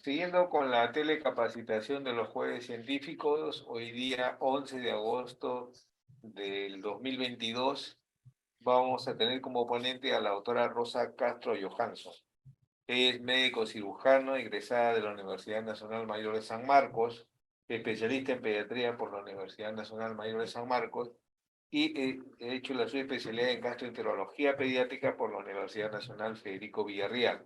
Siguiendo con la telecapacitación de los jueves científicos, hoy día 11 de agosto del 2022 vamos a tener como ponente a la doctora Rosa Castro Johansson. Es médico cirujano, egresada de la Universidad Nacional Mayor de San Marcos, especialista en pediatría por la Universidad Nacional Mayor de San Marcos y he hecho la subespecialidad en gastroenterología pediátrica por la Universidad Nacional Federico Villarreal.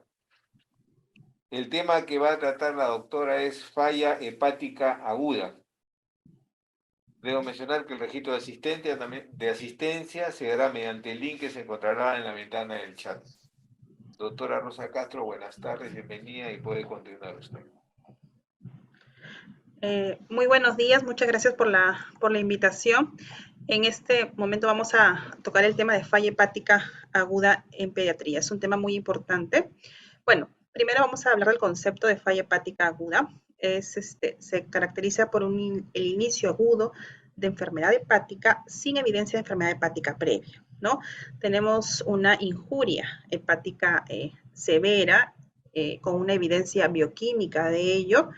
El tema que va a tratar la doctora es falla hepática aguda. Debo mencionar que el registro de asistencia se hará mediante el link que se encontrará en la ventana del chat. Doctora Rosa Castro, buenas tardes, bienvenida y puede continuar usted. Muy buenos días, muchas gracias por la invitación. En este momento vamos a tocar el tema de falla hepática aguda en pediatría. Es un tema muy importante. Bueno, primero vamos a hablar del concepto de falla hepática aguda. Se caracteriza por el inicio agudo de enfermedad hepática sin evidencia de enfermedad hepática previa, ¿no? Tenemos una injuria hepática severa con una evidencia bioquímica de ello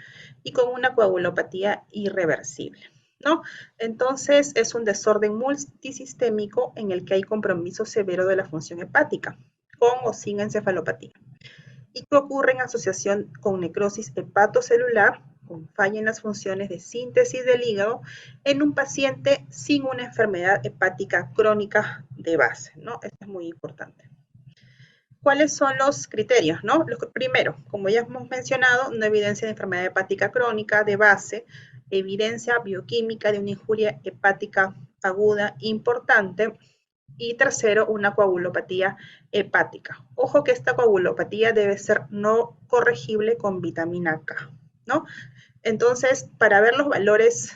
y con una coagulopatía irreversible, ¿no? Entonces, es un desorden multisistémico en el que hay compromiso severo de la función hepática, con o sin encefalopatía, y que ocurre en asociación con necrosis hepatocelular, con falla en las funciones de síntesis del hígado, en un paciente sin una enfermedad hepática crónica de base, ¿no? Esto es muy importante. ¿Cuáles son los criterios? ¿No? Primero, como ya hemos mencionado, no evidencia de enfermedad hepática crónica de base, evidencia bioquímica de una injuria hepática aguda importante, y tercero, una coagulopatía hepática. Ojo que esta coagulopatía debe ser no corregible con vitamina K, ¿no? Entonces, para ver los valores,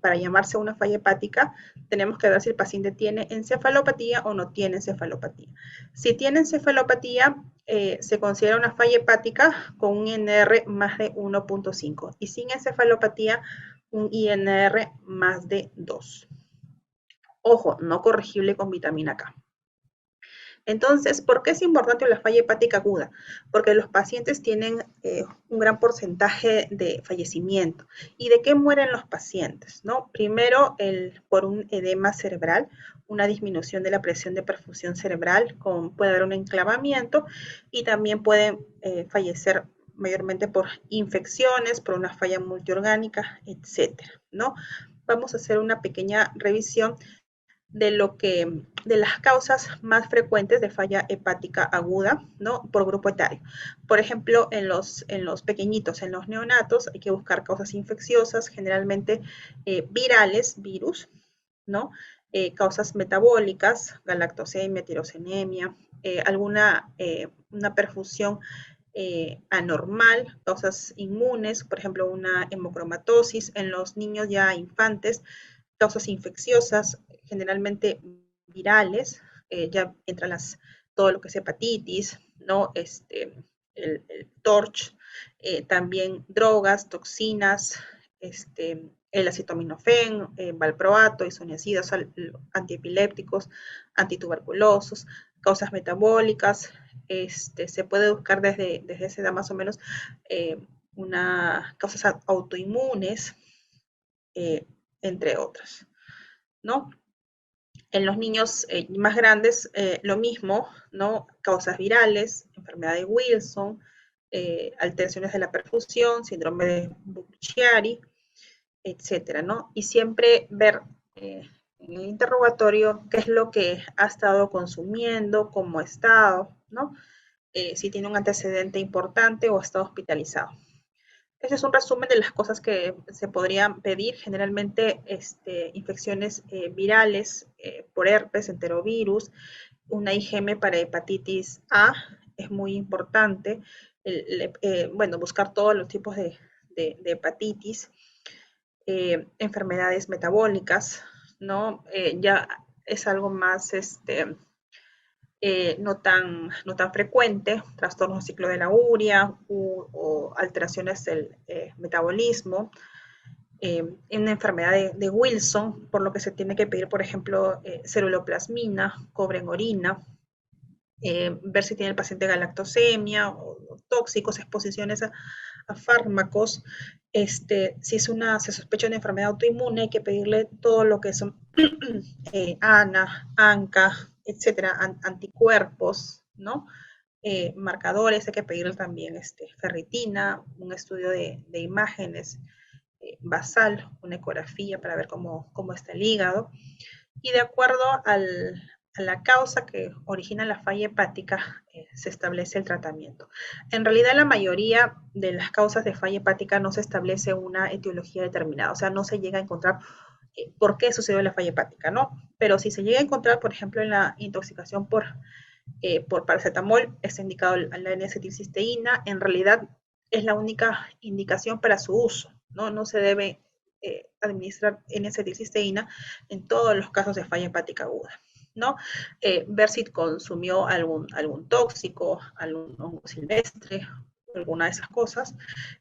para llamarse una falla hepática, tenemos que ver si el paciente tiene encefalopatía o no tiene encefalopatía. Si tiene encefalopatía, se considera una falla hepática con un INR más de 1.5 y sin encefalopatía, un INR más de 2. Ojo, no corregible con vitamina K. Entonces, ¿por qué es importante la falla hepática aguda? Porque los pacientes tienen un gran porcentaje de fallecimiento. ¿Y de qué mueren los pacientes? ¿No? Primero, por un edema cerebral, una disminución de la presión de perfusión cerebral, puede haber un enclavamiento y también pueden fallecer mayormente por infecciones, por una falla multiorgánica, etcétera, ¿no? Vamos a hacer una pequeña revisión de las causas más frecuentes de falla hepática aguda, ¿no? Por grupo etario. Por ejemplo, en los pequeñitos, en los neonatos, hay que buscar causas infecciosas, generalmente virales, virus, ¿no? Causas metabólicas, galactosemia, tirosenemia, una perfusión anormal, causas inmunes, por ejemplo, una hemocromatosis en los niños ya infantes, causas infecciosas, generalmente virales, ya entran todo lo que es hepatitis, ¿no? El TORCH, también drogas, toxinas, el acetaminofén, valproato, isoniazidas, antiepilépticos, antituberculosos, causas metabólicas. Se puede buscar desde esa edad más o menos causas autoinmunes, entre otras, ¿no? En los niños más grandes, lo mismo, ¿no? Causas virales, enfermedad de Wilson, alteraciones de la perfusión, síndrome de Buchiari, etcétera, ¿no? Y siempre ver en el interrogatorio qué es lo que ha estado consumiendo, cómo ha estado, ¿no? Si tiene un antecedente importante o ha estado hospitalizado. Ese es un resumen de las cosas que se podrían pedir. Generalmente, infecciones virales por herpes, enterovirus, una IgM para hepatitis A es muy importante. Bueno, buscar todos los tipos de hepatitis, enfermedades metabólicas, ¿no? Ya es algo más, no tan frecuente, trastornos del ciclo de la urea o alteraciones del metabolismo, en una enfermedad de Wilson, por lo que se tiene que pedir, por ejemplo, ceruloplasmina, cobre en orina, ver si tiene el paciente galactosemia o tóxicos, exposiciones a fármacos. Si se sospecha una enfermedad autoinmune, hay que pedirle todo lo que son ANA, ANCA, etcétera, anticuerpos, ¿no? Marcadores, hay que pedirle también ferritina, un estudio de imágenes basal, una ecografía para ver cómo está el hígado. Y de acuerdo a la causa que origina la falla hepática, se establece el tratamiento. En realidad, la mayoría de las causas de falla hepática no se establece una etiología determinada, o sea, no se llega a encontrar por qué sucedió la falla hepática, ¿no? Pero si se llega a encontrar, por ejemplo, en la intoxicación por paracetamol, está indicado la N-acetilcisteína, en realidad es la única indicación para su uso, ¿no? No se debe administrar N-acetilcisteína en todos los casos de falla hepática aguda, ¿no? Ver si consumió algún tóxico, algún hongo silvestre, alguna de esas cosas,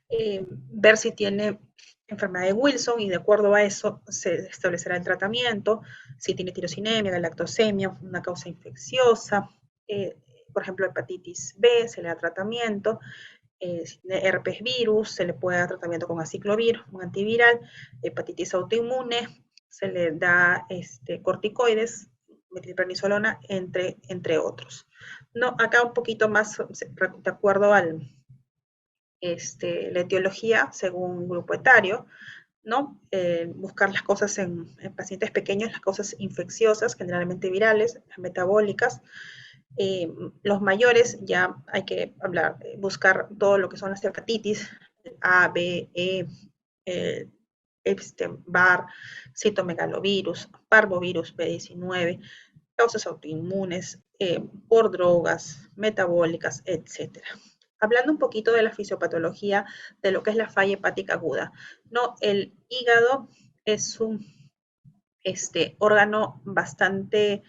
ver si tiene enfermedad de Wilson y de acuerdo a eso se establecerá el tratamiento, si tiene tirosinemia, galactosemia, una causa infecciosa, por ejemplo, hepatitis B, se le da tratamiento, si tiene herpes virus, se le puede dar tratamiento con aciclovir, un antiviral, hepatitis autoinmune, se le da corticoides, metilprednisolona, entre otros. No, acá un poquito más, de acuerdo al la etiología, según grupo etario, ¿no? Buscar las cosas en pacientes pequeños, las cosas infecciosas, generalmente virales, las metabólicas. Los mayores ya hay que hablar, buscar todo lo que son las hepatitis, A, B, Epstein-Barr, citomegalovirus, parvovirus B19, causas autoinmunes, por drogas, metabólicas, etcétera. Hablando un poquito de la fisiopatología de lo que es la falla hepática aguda, ¿no? El hígado es un órgano bastante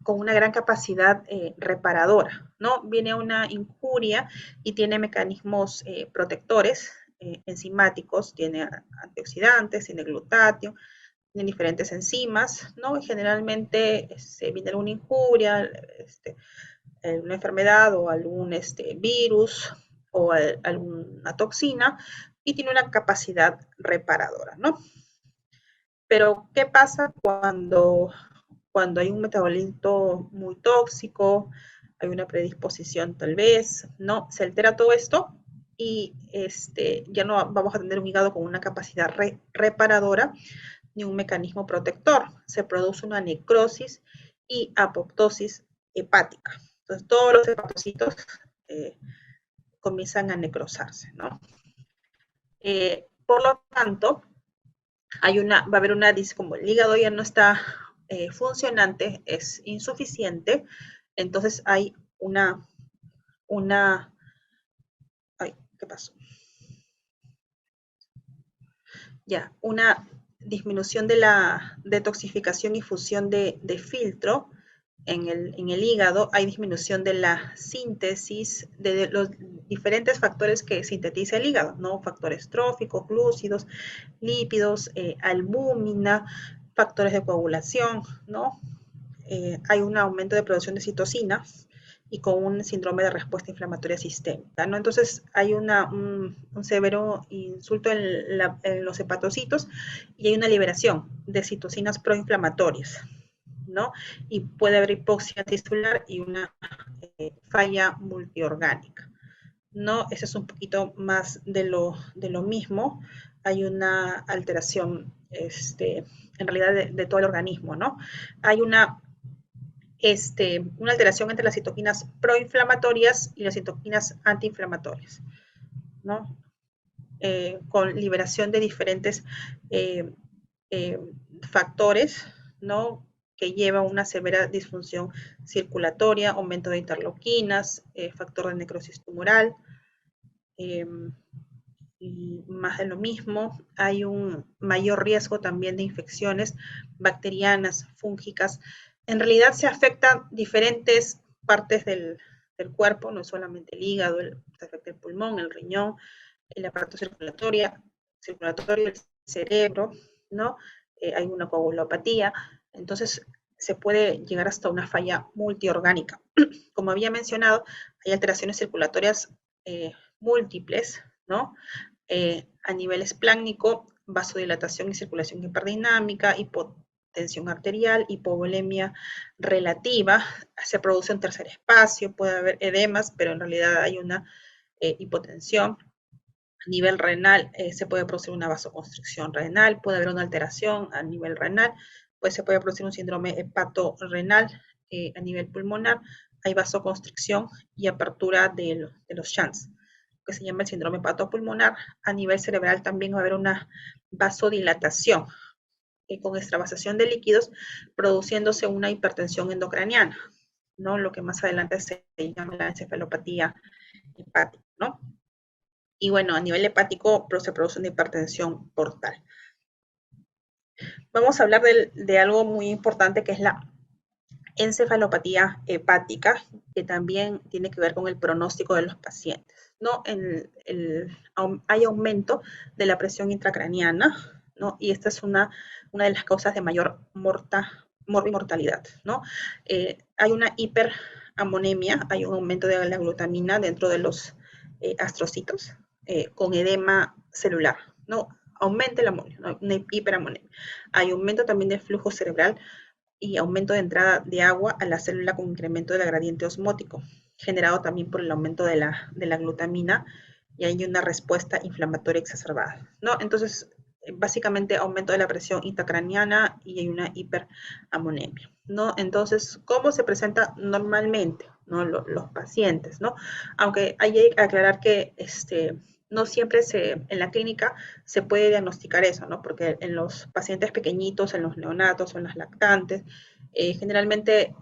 con una gran capacidad reparadora, ¿no? Viene una injuria y tiene mecanismos protectores enzimáticos, tiene antioxidantes, tiene glutatión, tiene diferentes enzimas, ¿no? Y generalmente se viene alguna injuria, una enfermedad o algún virus o alguna toxina y tiene una capacidad reparadora, ¿no? Pero, ¿qué pasa cuando hay un metabolito muy tóxico, hay una predisposición tal vez, ¿no? Se altera todo esto y ya no vamos a tener un hígado con una capacidad reparadora ni un mecanismo protector. Se produce una necrosis y apoptosis hepática. Entonces, todos los hepatocitos comienzan a necrosarse, ¿no? Por lo tanto, va a haber una, como el hígado ya no está funcionante, es insuficiente, entonces hay ay, ¿qué pasó? Ya, una disminución de la detoxificación y fusión de filtro en el hígado, hay disminución de la síntesis de los diferentes factores que sintetiza el hígado, ¿no? Factores tróficos, glúcidos, lípidos, albúmina, factores de coagulación, ¿no? Hay un aumento de producción de citocinas y con un síndrome de respuesta inflamatoria sistémica, ¿no? Entonces hay un severo insulto en los hepatocitos y hay una liberación de citocinas proinflamatorias, ¿no? Y puede haber hipoxia tisular y una falla multiorgánica, ¿no? Ese es un poquito más de lo mismo. Hay una alteración, en realidad, de todo el organismo, ¿no? Hay una alteración entre las citoquinas proinflamatorias y las citoquinas antiinflamatorias, ¿no? Con liberación de diferentes eh, factores, ¿no? Que lleva a una severa disfunción circulatoria, aumento de interleuquinas, factor de necrosis tumoral, y más de lo mismo. Hay un mayor riesgo también de infecciones bacterianas, fúngicas. En realidad se afectan diferentes partes del cuerpo, no es solamente el hígado, se afecta el pulmón, el riñón, el aparato circulatorio, el cerebro, ¿no? Hay una coagulopatía, entonces se puede llegar hasta una falla multiorgánica. Como había mencionado, hay alteraciones circulatorias múltiples, ¿no? A nivel esplácnico, vasodilatación y circulación hiperdinámica, hipotensión arterial, hipovolemia relativa, se produce un tercer espacio, puede haber edemas, pero en realidad hay una hipotensión. A nivel renal se puede producir una vasoconstricción renal, puede haber una alteración a nivel renal, pues se puede producir un síndrome hepatorrenal a nivel pulmonar, hay vasoconstricción y apertura de los shunts, que se llama el síndrome hepatopulmonar. A nivel cerebral también va a haber una vasodilatación con extravasación de líquidos, produciéndose una hipertensión endocraniana, ¿no? Lo que más adelante se llama la encefalopatía hepática, ¿no? Y bueno, a nivel hepático se produce una hipertensión portal. Vamos a hablar de algo muy importante que es la encefalopatía hepática, que también tiene que ver con el pronóstico de los pacientes. ¿No? Hay aumento de la presión intracraniana, ¿no? Y esta es una de las causas de mayor mortalidad, ¿no? Hay una hiperamonemia, hay un aumento de la glutamina dentro de los astrocitos, con edema celular, ¿no? Aumenta el amonio, ¿no? Una hiperamonemia. Hay aumento también del flujo cerebral y aumento de entrada de agua a la célula con incremento del gradiente osmótico, generado también por el aumento de la glutamina, y hay una respuesta inflamatoria exacerbada, ¿no? Entonces, básicamente aumento de la presión intracraniana y hay una hiperamonemia, ¿no? Entonces, ¿cómo se presenta normalmente, ¿no? Los pacientes, ¿no? Aunque hay que aclarar que no siempre en la clínica se puede diagnosticar eso, ¿no? Porque en los pacientes pequeñitos, en los neonatos o en las lactantes, generalmente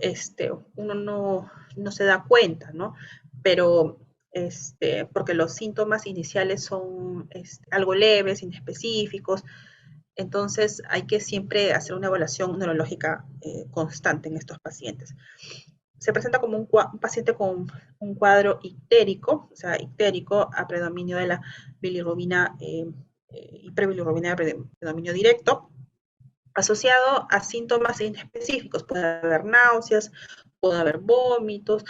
uno no se da cuenta, ¿no? Pero porque los síntomas iniciales son algo leves, inespecíficos, entonces hay que siempre hacer una evaluación neurológica constante en estos pacientes. Se presenta como un paciente con un cuadro ictérico, o sea, ictérico a predominio de la bilirrubina, hiperbilirrubina de predominio directo, asociado a síntomas inespecíficos. Puede haber náuseas, puede haber vómitos,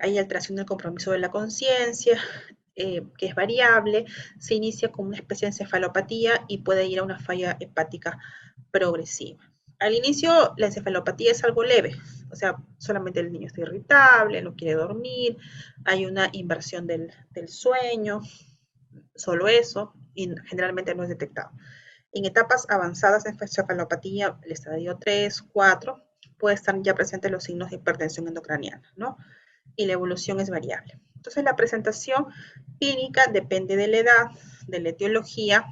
hay alteración del compromiso de la conciencia, que es variable, se inicia con una especie de encefalopatía y puede ir a una falla hepática progresiva. Al inicio, la encefalopatía es algo leve, o sea, solamente el niño está irritable, no quiere dormir, hay una inversión del sueño, solo eso, y generalmente no es detectado. En etapas avanzadas de encefalopatía, el estadio 3, 4, puede estar ya presentes los signos de hipertensión endocraniana, ¿no? Y la evolución es variable. Entonces, la presentación clínica depende de la edad, de la etiología.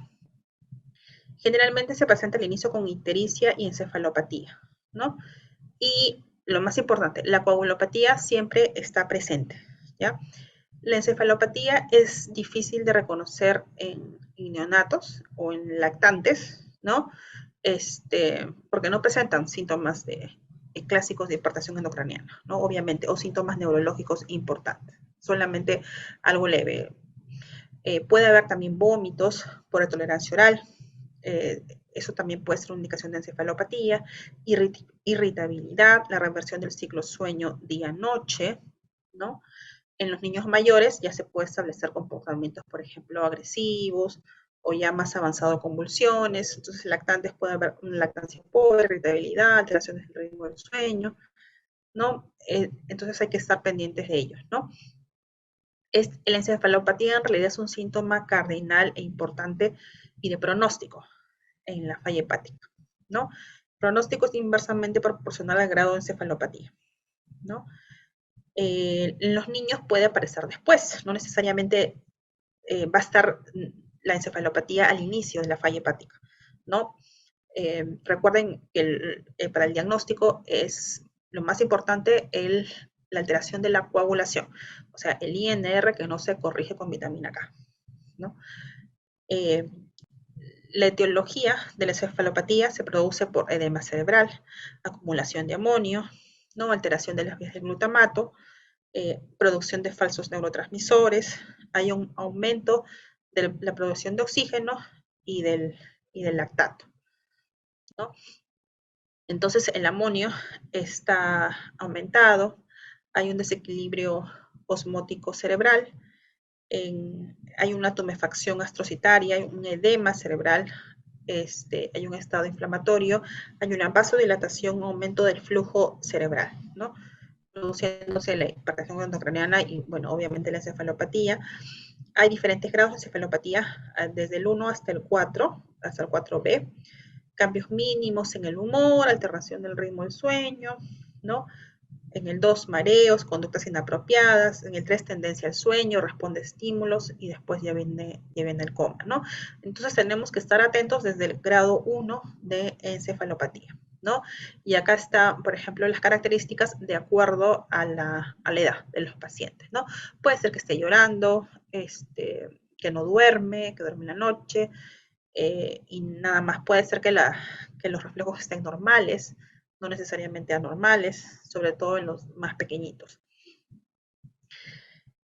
Generalmente se presenta al inicio con ictericia y encefalopatía, ¿no? Y lo más importante, la coagulopatía siempre está presente, ¿ya? La encefalopatía es difícil de reconocer en neonatos o en lactantes, ¿no? Porque no presentan síntomas clásicos de hipertensión endocraniana, ¿no? Obviamente, o síntomas neurológicos importantes, solamente algo leve. Puede haber también vómitos por intolerancia oral, eso también puede ser una indicación de encefalopatía, irritabilidad, la reversión del ciclo sueño día-noche, ¿no? En los niños mayores ya se puede establecer comportamientos, por ejemplo, agresivos o ya más avanzado convulsiones. Entonces, lactantes puede haber una lactancia pobre, irritabilidad, alteraciones del ritmo del sueño, ¿no? Entonces hay que estar pendientes de ellos, ¿no? La encefalopatía en realidad es un síntoma cardinal e importante y de pronóstico en la falla hepática, ¿no? Pronóstico es inversamente proporcional al grado de encefalopatía, ¿no? En los niños puede aparecer después, no necesariamente va a estar la encefalopatía al inicio de la falla hepática, ¿no? Recuerden que para el diagnóstico es lo más importante la alteración de la coagulación, o sea, el INR que no se corrige con vitamina K, ¿no? La etiología de la encefalopatía se produce por edema cerebral, acumulación de amonio, ¿no? Alteración de las vías del glutamato, producción de falsos neurotransmisores, hay un aumento de la producción de oxígeno y del lactato, ¿no? Entonces el amonio está aumentado, hay un desequilibrio osmótico cerebral, hay una tumefacción astrocitaria, hay un edema cerebral, hay un estado inflamatorio, hay una vasodilatación, un aumento del flujo cerebral, ¿no? Produciéndose la hipertensión endocraniana y, bueno, obviamente la encefalopatía. Hay diferentes grados de encefalopatía, desde el 1 hasta el 4, hasta el 4B. Cambios mínimos en el humor, alteración del ritmo del sueño, ¿no? En el 2, mareos, conductas inapropiadas. En el 3, tendencia al sueño, responde a estímulos y después ya viene el coma, ¿no? Entonces tenemos que estar atentos desde el grado 1 de encefalopatía, ¿no? Y acá está, por ejemplo, las características de acuerdo a la edad de los pacientes, ¿no? Puede ser que esté llorando, que no duerme, que duerme en la noche, y nada más. Puede ser que los reflejos estén normales, no necesariamente anormales, sobre todo en los más pequeñitos.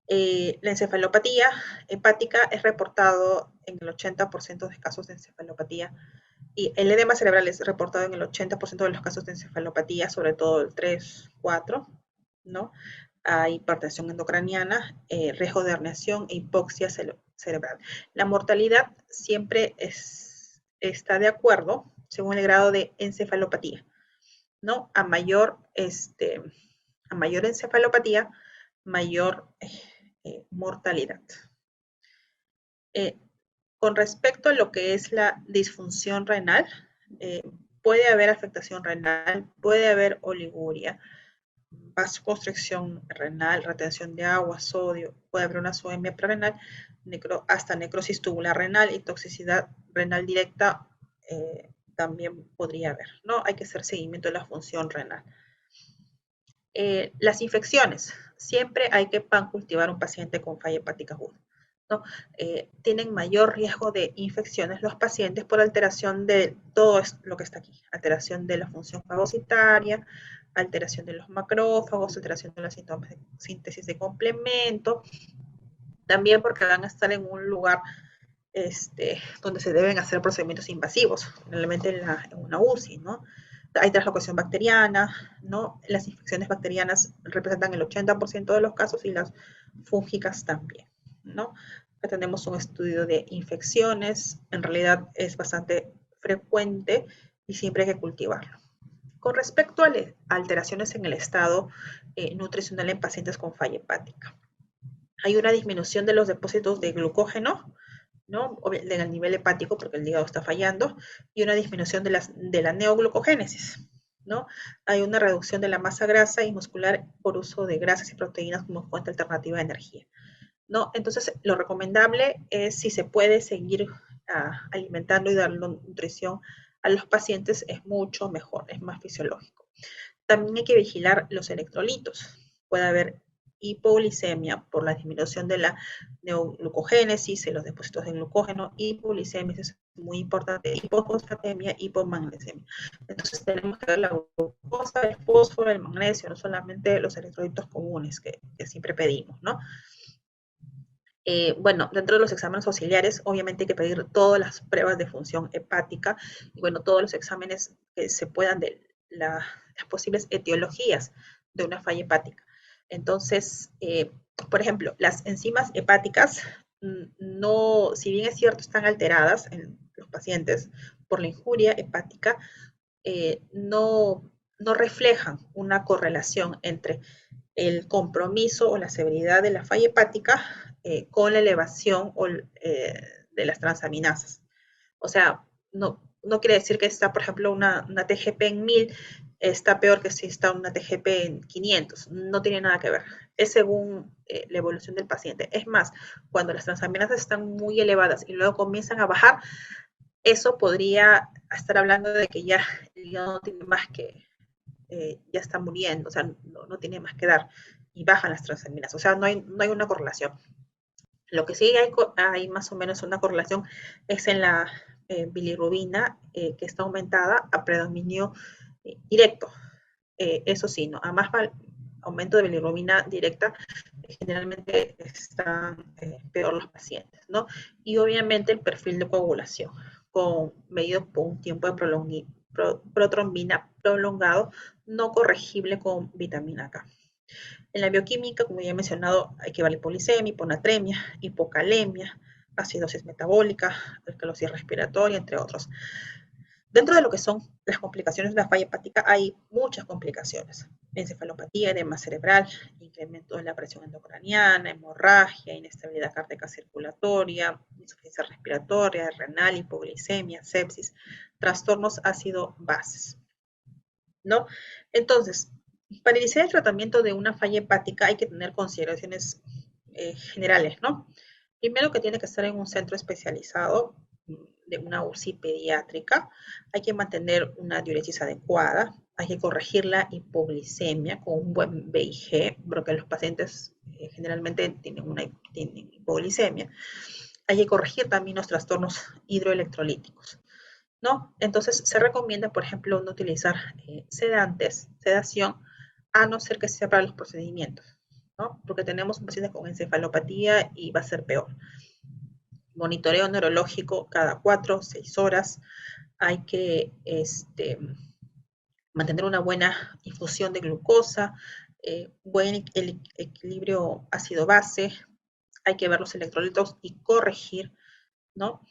La encefalopatía hepática es reportado en el 80% de casos de encefalopatía, y el edema cerebral es reportado en el 80% de los casos de encefalopatía, sobre todo el 3, 4, ¿no? Hay hipertensión endocraniana, riesgo de herniación e hipoxia cerebral. La mortalidad siempre está de acuerdo según el grado de encefalopatía, ¿no? A mayor encefalopatía, mayor mortalidad. Con respecto a lo que es la disfunción renal, puede haber afectación renal, puede haber oliguria, vasoconstricción renal, retención de agua, sodio, puede haber una zoemia prerenal, hasta necrosis tubular renal y toxicidad renal directa también podría haber, ¿no? Hay que hacer seguimiento de la función renal. Las infecciones, siempre hay que cultivar un paciente con falla hepática aguda, ¿no? Tienen mayor riesgo de infecciones los pacientes por alteración de todo lo que está aquí, alteración de la función fagocitaria, alteración de los macrófagos, alteración de la síntesis de complemento, también porque van a estar en un lugar donde se deben hacer procedimientos invasivos, generalmente en una UCI, ¿no? Hay translocación bacteriana, ¿no? Las infecciones bacterianas representan el 80% de los casos y las fúngicas también, ¿no? Acá tenemos un estudio de infecciones, en realidad es bastante frecuente y siempre hay que cultivarlo. Con respecto a alteraciones en el estado nutricional en pacientes con falla hepática, hay una disminución de los depósitos de glucógeno, ¿no? En el nivel hepático, porque el hígado está fallando, y una disminución de la neoglucogénesis, ¿no? Hay una reducción de la masa grasa y muscular por uso de grasas y proteínas como fuente alternativa de energía, ¿no? Entonces, lo recomendable es, si se puede seguir alimentando y dando nutrición a los pacientes, es mucho mejor, es más fisiológico. También hay que vigilar los electrolitos. Puede haber hipoglicemia por la disminución de la neoglucogénesis en los depósitos de glucógeno, hipoglicemia es muy importante, hipofosfatemia, hipomagnesemia. Entonces tenemos que ver la glucosa, el fósforo, el magnesio, no solamente los electrolitos comunes que siempre pedimos, ¿no? Bueno, dentro de los exámenes auxiliares, obviamente hay que pedir todas las pruebas de función hepática y, bueno, todos los exámenes que se puedan de las posibles etiologías de una falla hepática. Entonces, por ejemplo, las enzimas hepáticas, no, si bien es cierto, están alteradas en los pacientes por la injuria hepática, no reflejan una correlación entre el compromiso o la severidad de la falla hepática con la elevación de las transaminasas. O sea, no quiere decir que está, por ejemplo, una TGP en 1000 está peor que si está una TGP en 500. No tiene nada que ver. Es según la evolución del paciente. Es más, cuando las transaminasas están muy elevadas y luego comienzan a bajar, eso podría estar hablando de que ya no tiene más que, ya está muriendo, o sea, no tiene más que dar, y bajan las transaminasas, o sea, no hay una correlación. Lo que sí hay más o menos una correlación es en la bilirrubina, que está aumentada a predominio directo. Eso sí, ¿no? A más aumento de bilirrubina directa, generalmente están peor los pacientes, ¿no? Y obviamente el perfil de coagulación, medido por un tiempo de protrombina prolongado, no corregible con vitamina K. En la bioquímica, como ya he mencionado, hay que ver hipoglicemia, hiponatremia, hipocalemia, acidosis metabólica, alcalosis respiratoria, entre otros. Dentro de lo que son las complicaciones de la falla hepática, hay muchas complicaciones. Encefalopatía, edema cerebral, incremento de la presión endocraniana, hemorragia, inestabilidad cardíaca circulatoria, insuficiencia respiratoria, renal, hipoglicemia, sepsis, trastornos ácido-bases, ¿no? Entonces, para iniciar el tratamiento de una falla hepática hay que tener consideraciones generales, ¿no? Primero que tiene que estar en un centro especializado de una UCI pediátrica, hay que mantener una diuresis adecuada, hay que corregir la hipoglicemia con un buen BIG, porque los pacientes generalmente tienen hipoglicemia. Hay que corregir también los trastornos hidroelectrolíticos, ¿no? Entonces se recomienda, por ejemplo, no utilizar sedantes, sedación, a no ser que sea para los procedimientos, ¿no? Porque tenemos un paciente con encefalopatía y va a ser peor. Monitoreo neurológico cada 4 o 6 horas. Hay que mantener una buena infusión de glucosa, buen equilibrio ácido-base. Hay que ver los electrolitos y corregir, ¿no?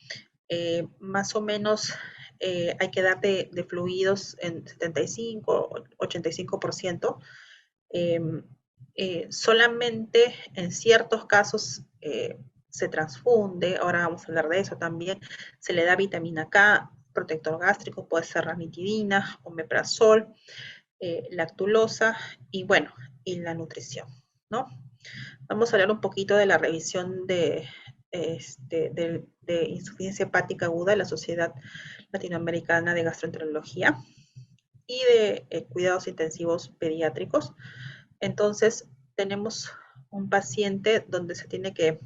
Más o menos hay que dar de fluidos en 75-85%. Eh, solamente en ciertos casos se transfunde, ahora vamos a hablar de eso también, se le da vitamina K, protector gástrico, puede ser ranitidina, omeprazol, lactulosa y bueno, y la nutrición, ¿no? Vamos a hablar un poquito de la revisión de insuficiencia hepática aguda de la Sociedad Latinoamericana de Gastroenterología y de cuidados intensivos pediátricos. Entonces, tenemos un paciente donde se tiene que,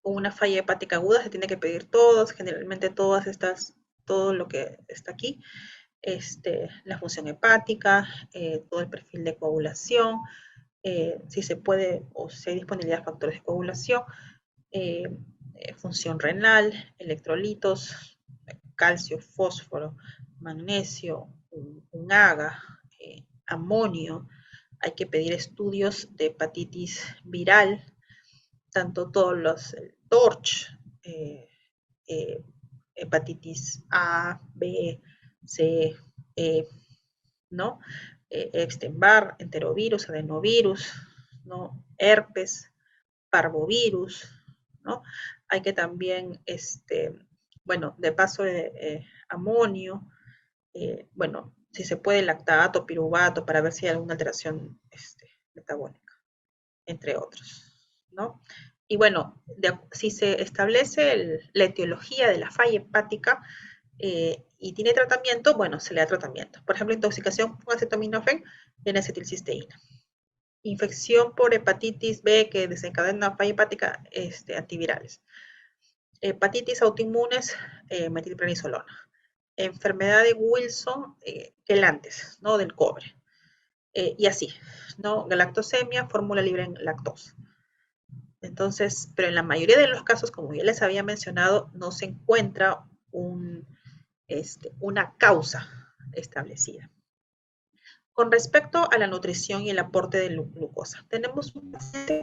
con una falla hepática aguda, se tiene que pedir todos, generalmente todo lo que está aquí, la función hepática, todo el perfil de coagulación, si se puede o si hay disponibilidad de factores de coagulación, eh, función renal, electrolitos, calcio, fósforo, magnesio, un AGA, amonio. Hay que pedir estudios de hepatitis viral, tanto todos los TORCH, eh, eh, hepatitis A, B, C, E, ¿no? Epstein-Barr, enterovirus, adenovirus, ¿no? Herpes, parvovirus, ¿no? Hay que también, bueno, de paso, amonio, bueno, si se puede lactato, piruvato, para ver si hay alguna alteración metabólica, entre otros, ¿no? Y bueno, si se establece la etiología de la falla hepática y tiene tratamiento, bueno, se le da tratamiento. Por ejemplo, intoxicación con acetaminofén y N-acetilcisteína. Infección por hepatitis B que desencadena falla hepática, antivirales. Hepatitis autoinmunes, metilprednisolona. Enfermedad de Wilson, quelantes, ¿no? Del cobre. Y así, ¿no? Galactosemia, fórmula libre en lactosa. Entonces, pero en la mayoría de los casos, como ya les había mencionado, no se encuentra una causa establecida. Con respecto a la nutrición y el aporte de glucosa, tenemos un paciente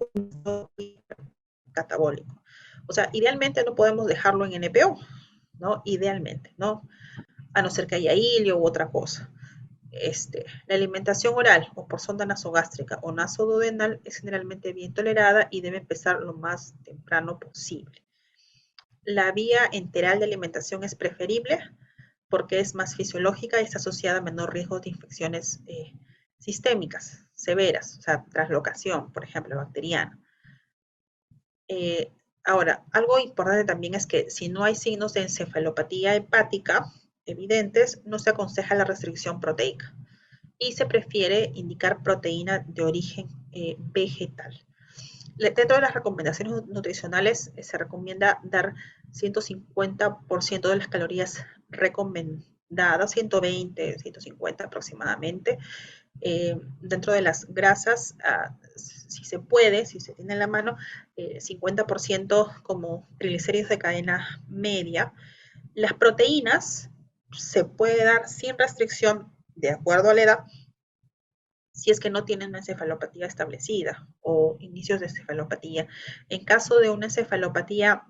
catabólico. O sea, idealmente no podemos dejarlo en NPO, ¿no? Idealmente, ¿no? A no ser que haya hilio u otra cosa. La alimentación oral o por sonda nasogástrica o nasoduodenal es generalmente bien tolerada y debe empezar lo más temprano posible. La vía enteral de alimentación es preferible porque es más fisiológica y está asociada a menor riesgo de infecciones sistémicas severas, o sea, translocación, por ejemplo, bacteriana. Ahora, algo importante también es que si no hay signos de encefalopatía hepática evidentes, no se aconseja la restricción proteica y se prefiere indicar proteína de origen vegetal. Dentro de las recomendaciones nutricionales se recomienda dar 150% de las calorías recomendadas, 120, 150 aproximadamente. Dentro de las grasas, si se puede, si se tiene en la mano, 50% como triglicéridos de cadena media. Las proteínas se puede dar sin restricción, de acuerdo a la edad, si es que no tienen una encefalopatía establecida o inicios de encefalopatía. En caso de una encefalopatía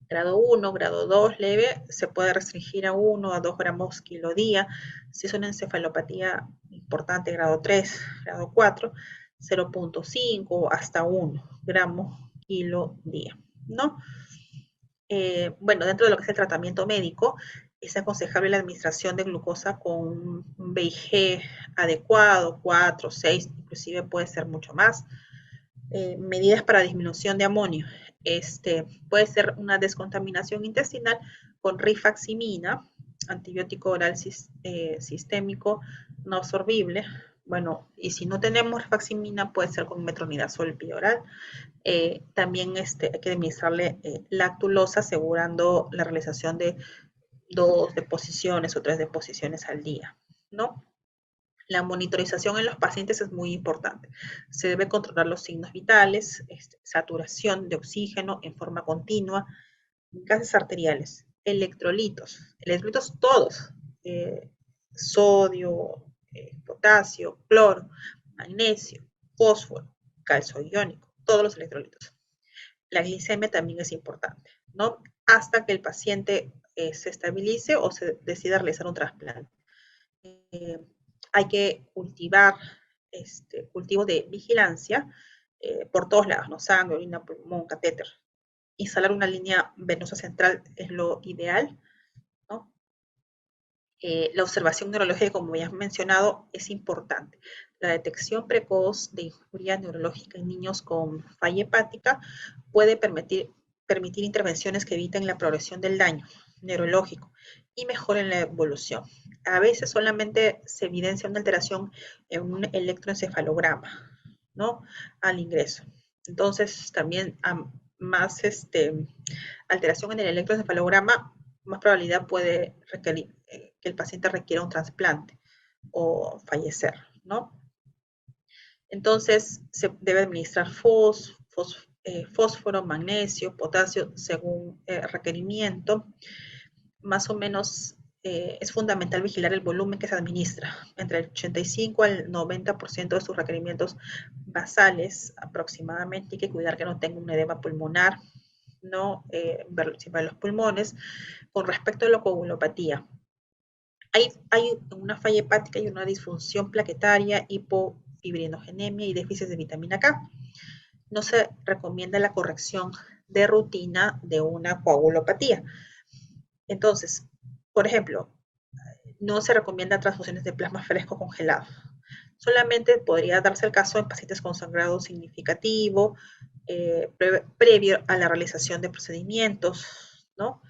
grado 1, grado 2 leve, se puede restringir a 1 a 2 gramos kilo día. Si es una encefalopatía importante, grado 3, grado 4, 0.5 hasta 1 gramos kilo día, ¿no? Bueno, dentro de lo que es el tratamiento médico, es aconsejable la administración de glucosa con un BIG adecuado, 4, 6, inclusive puede ser mucho más. Medidas para disminución de amonio. Puede ser una descontaminación intestinal con rifaximina, antibiótico oral sistémico no absorbible. Bueno, y si no tenemos rifaximina, puede ser con metronidazol bioral. También hay que administrarle lactulosa, asegurando la realización de 2 deposiciones o 3 deposiciones al día, ¿no? La monitorización en los pacientes es muy importante. Se debe controlar los signos vitales, saturación de oxígeno en forma continua, gases arteriales, electrolitos todos, sodio, potasio, cloro, magnesio, fósforo, calcio iónico, todos los electrolitos. La glicemia también es importante, ¿no? Hasta que el paciente se estabilice o se decida realizar un trasplante. Eh, Hay que cultivar cultivos de vigilancia por todos lados, ¿no? Sangre, orina, pulmón, catéter. Instalar una línea venosa central es lo ideal, ¿no? La observación neurológica, como ya he mencionado, es importante. La detección precoz de injuria neurológica en niños con falla hepática puede permitir intervenciones que eviten la progresión del daño neurológico y mejoren la evolución. A veces solamente se evidencia una alteración en un electroencefalograma, ¿no? Al ingreso. Entonces, también más alteración en el electroencefalograma, más probabilidad puede requerir que el paciente requiera un trasplante o fallecer, ¿no? Entonces, se debe administrar fósforo, magnesio, potasio, según requerimiento. Más o menos es fundamental vigilar el volumen que se administra, entre el 85 al 90% de sus requerimientos basales aproximadamente. Hay que cuidar que no tenga un edema pulmonar, no ver encima de los pulmones. Con respecto a la coagulopatía, hay una falla hepática y una disfunción plaquetaria, hipofibrinogenemia y déficit de vitamina K. No se recomienda la corrección de rutina de una coagulopatía. Entonces, por ejemplo, no se recomienda transfusiones de plasma fresco congelado. Solamente podría darse el caso en pacientes con sangrado significativo, previo a la realización de procedimientos, ¿no?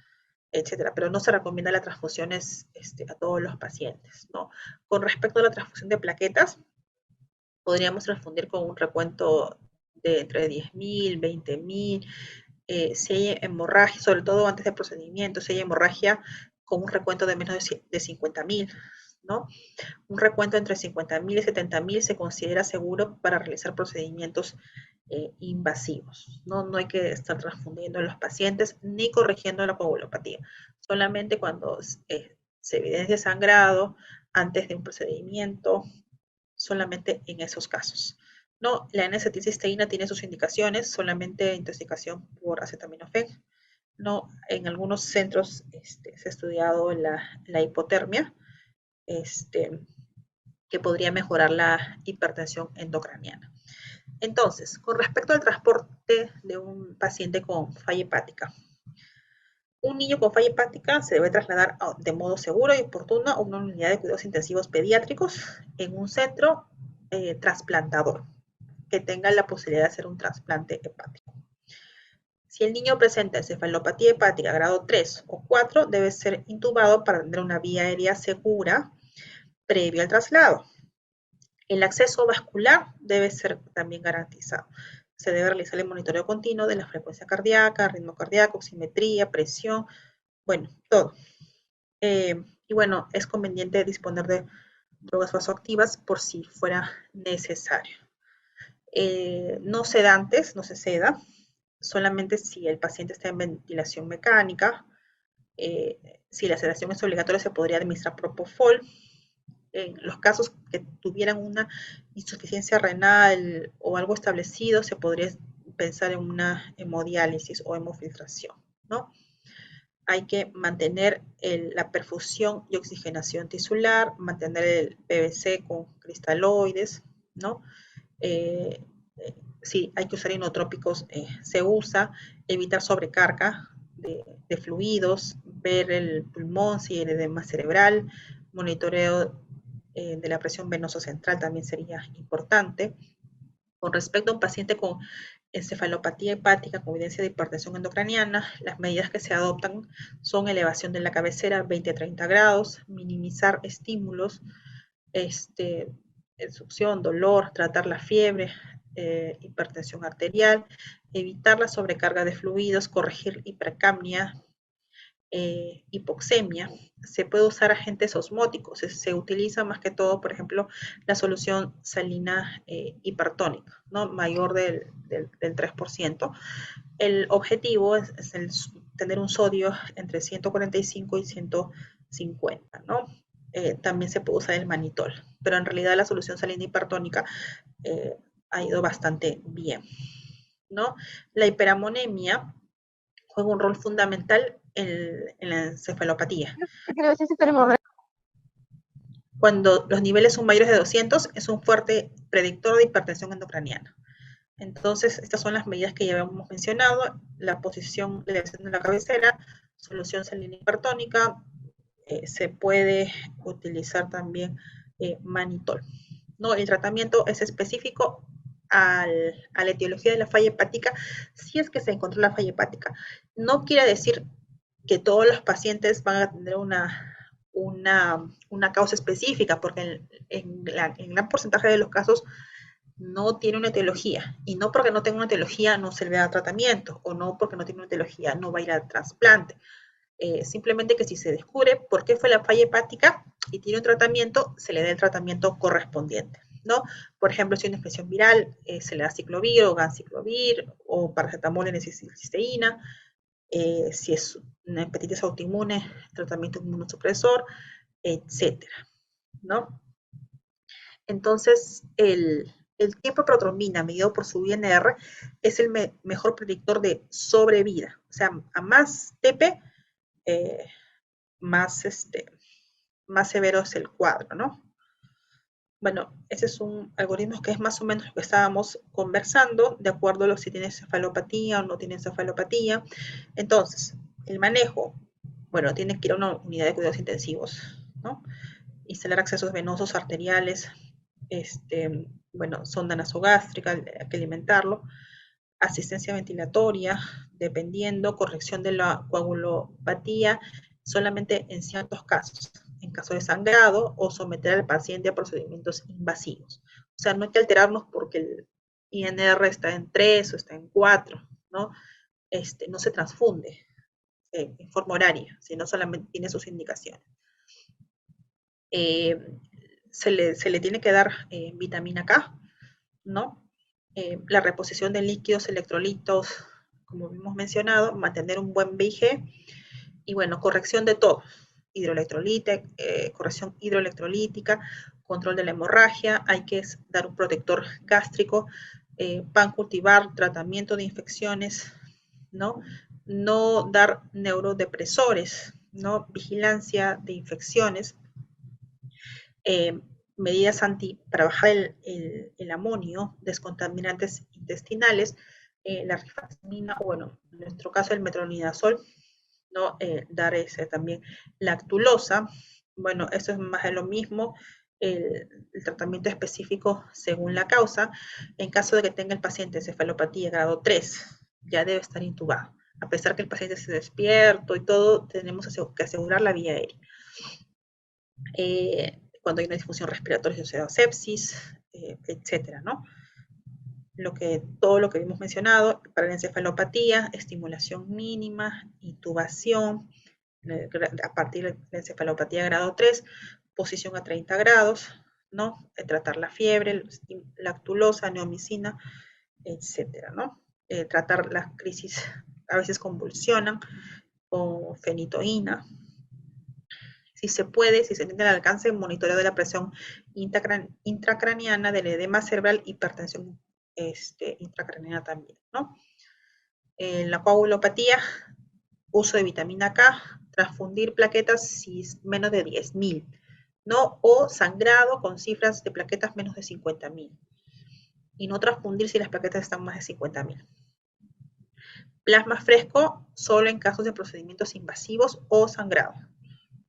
Etcétera, pero no se recomienda las transfusiones a todos los pacientes, ¿no? Con respecto a la transfusión de plaquetas, podríamos transfundir con un recuento de entre 10.000, 20.000, si hay hemorragia, sobre todo antes del procedimiento, si hay hemorragia con un recuento de menos de 50.000, ¿no? Un recuento entre 50.000 y 70.000 se considera seguro para realizar procedimientos invasivos. No hay que estar transfundiendo a los pacientes ni corrigiendo la coagulopatía. Solamente cuando se evidencia sangrado antes de un procedimiento, solamente en esos casos. No, la N-acetilcisteína tiene sus indicaciones, solamente intoxicación por acetaminofén. No, en algunos centros se ha estudiado la hipotermia, que podría mejorar la hipertensión endocraniana. Entonces, con respecto al transporte de un paciente con falla hepática, un niño con falla hepática se debe trasladar de modo seguro y oportuno a una unidad de cuidados intensivos pediátricos en un centro trasplantador que tenga la posibilidad de hacer un trasplante hepático. Si el niño presenta encefalopatía hepática grado 3 o 4, debe ser intubado para tener una vía aérea segura previo al traslado. El acceso vascular debe ser también garantizado. Se debe realizar el monitoreo continuo de la frecuencia cardíaca, ritmo cardíaco, oximetría, presión, bueno, todo. Y bueno, es conveniente disponer de drogas vasoactivas por si fuera necesario. No sedantes, no se seda, solamente si el paciente está en ventilación mecánica. Si la sedación es obligatoria, se podría administrar propofol, en los casos que tuvieran una insuficiencia renal o algo establecido, se podría pensar en una hemodiálisis o hemofiltración, ¿no? Hay que mantener la perfusión y oxigenación tisular, mantener el PVC con cristaloides, ¿no? Eh, sí, hay que usar inotrópicos, se usa, evitar sobrecarga de fluidos, ver el pulmón si hay edema cerebral, monitoreo de la presión venosa central también sería importante. Con respecto a un paciente con encefalopatía hepática con evidencia de hipertensión endocraniana, las medidas que se adoptan son elevación de la cabecera 20 a 30 grados, minimizar estímulos, succión, dolor, tratar la fiebre, hipertensión arterial, evitar la sobrecarga de fluidos, corregir hipercapnia, hipoxemia. Se puede usar agentes osmóticos, se utiliza más que todo, por ejemplo, la solución salina hipertónica, ¿no? Mayor del 3%. El objetivo es tener un sodio entre 145 y 150, ¿no? También se puede usar el manitol, pero en realidad la solución salina hipertónica ha ido bastante bien, ¿no? La hiperamonemia juega un rol fundamental en la encefalopatía. Cuando los niveles son mayores de 200, es un fuerte predictor de hipertensión endocraniana. Entonces, estas son las medidas que ya habíamos mencionado, la posición de la cabecera, solución salina hipertónica, se puede utilizar también manitol. ¿No? El tratamiento es específico a la etiología de la falla hepática, si es que se encontró la falla hepática. No quiere decir que todos los pacientes van a tener una causa específica, porque en gran porcentaje de los casos no tiene una etiología, y no porque no tenga una etiología no se le da tratamiento, o no porque no tiene una etiología no va a ir al trasplante. Simplemente que si se descubre por qué fue la falla hepática y tiene un tratamiento, se le da el tratamiento correspondiente, ¿no? Por ejemplo, si hay una infección viral, se le da ciclovir o ganciclovir o paracetamol en cisteína. Si es una hepatitis autoinmune, tratamiento inmunosupresor, etcétera, ¿no? Entonces, el tiempo de protrombina medido por su INR es el mejor predictor de sobrevida. O sea, a más TP, eh, más, más severo es el cuadro, ¿no? Bueno, ese es un algoritmo que es más o menos lo que estábamos conversando, de acuerdo a lo si tiene encefalopatía o no tiene encefalopatía. Entonces, el manejo, bueno, tiene que ir a una unidad de cuidados intensivos, ¿no? Instalar accesos venosos arteriales, bueno, sonda nasogástrica, hay que alimentarlo, asistencia ventilatoria, dependiendo, corrección de la coagulopatía, solamente en ciertos casos, en caso de sangrado o someter al paciente a procedimientos invasivos. O sea, no hay que alterarnos porque el INR está en 3 o está en 4, ¿no? No se transfunde en forma horaria, sino solamente tiene sus indicaciones. Se le tiene que dar vitamina K, ¿no? La reposición de líquidos, electrolitos, como hemos mencionado, mantener un buen VIG y bueno, corrección de todo, corrección hidroelectrolítica, control de la hemorragia, hay que dar un protector gástrico, pan cultivar, tratamiento de infecciones, ¿no? No dar neurodepresores, ¿no? Vigilancia de infecciones, medidas para bajar el amonio, descontaminantes intestinales, la rifaximin, o bueno, en nuestro caso el metronidazol, ¿no? Dar también lactulosa, bueno, eso es más de lo mismo, el tratamiento específico según la causa. En caso de que tenga el paciente encefalopatía grado 3, ya debe estar intubado. A pesar que el paciente esté despierto y todo, tenemos que asegurar la vía aérea. Cuando hay una disfunción respiratoria asociada a sepsis, etcétera, ¿no? Todo lo que hemos mencionado para la encefalopatía, estimulación mínima, intubación, a partir de la encefalopatía grado 3, posición a 30 grados, ¿no? Tratar la fiebre, lactulosa, neomicina, etcétera, ¿no? Tratar las crisis, a veces convulsionan, o fenitoína. si se puede, si se tiene el alcance, monitoreo de la presión intracraniana, del edema cerebral, hipertensión intracraniana también, ¿no? La coagulopatía, uso de vitamina K, transfundir plaquetas si es menos de 10.000, ¿no? O sangrado con cifras de plaquetas menos de 50.000. Y no transfundir si las plaquetas están más de 50.000. Plasma fresco solo en casos de procedimientos invasivos o sangrado,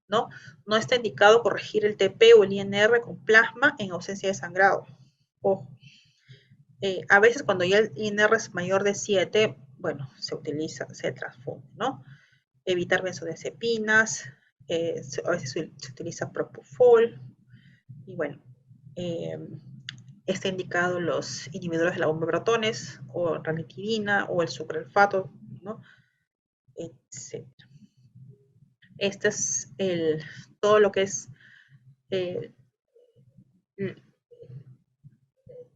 ¿no? No está indicado corregir el TP o el INR con plasma en ausencia de sangrado. Ojo. A veces cuando ya el INR es mayor de 7, bueno, se transfunde, ¿no? Evitar benzodiazepinas, a veces se utiliza propofol, y bueno, está indicado los inhibidores de la bomba de protones, o ranitidina, o el sucralfato, ¿no? Etc. Este es todo lo que es